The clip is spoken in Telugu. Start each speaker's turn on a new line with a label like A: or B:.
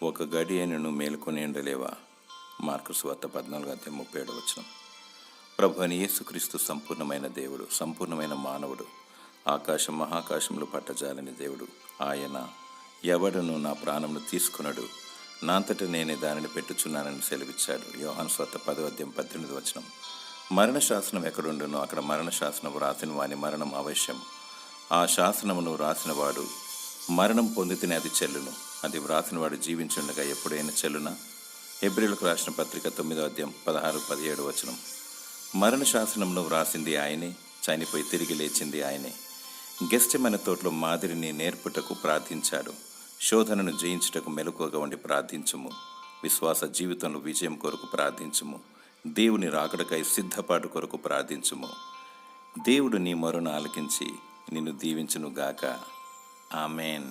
A: ఒక గడి అయినను మేలుకొని ఉండలేవా? మార్కు సువార్త 14:37. ప్రభు అని యేసుక్రీస్తు సంపూర్ణమైన దేవుడు, సంపూర్ణమైన మానవుడు, ఆకాశం మహాకాశంలో పట్టజాలని దేవుడు. ఆయన ఎవడును నా ప్రాణమును తీసుకునడు, నా అంతట నేనే దానిని పెట్టుచున్నానని సెలవిచ్చాడు. యోహాను సువార్త 10:18. మరణ శాసనం ఎక్కడుండునో అక్కడ మరణ శాసనం వ్రాసిన వాని మరణం అవశ్యం. ఆ శాసనమును వ్రాసినవాడు మరణం పొందితేనే అది చెల్లును. అది వ్రాసినవాడు జీవించుండగా ఎప్పుడైనా చెల్లునా? హెబ్రీయులకు రాసిన పత్రిక 9:16-17. మరణ శాసనంలో వ్రాసింది ఆయనే, చనిపోయి తిరిగి లేచింది ఆయనే. గెస్టెమనే తోటలో మాదిరిని నేర్పుటకు ప్రార్థించాడు. శోధనను జయించుటకు మెలకువగా ఉండి ప్రార్థించుము. విశ్వాస జీవితంలో విజయం కొరకు ప్రార్థించుము. దేవుని రాకడకై సిద్ధపాటు కొరకు ప్రార్థించుము. దేవుడు నీ మొరను ఆలకించి నిన్ను దీవించునుగాక. ఆమెన్.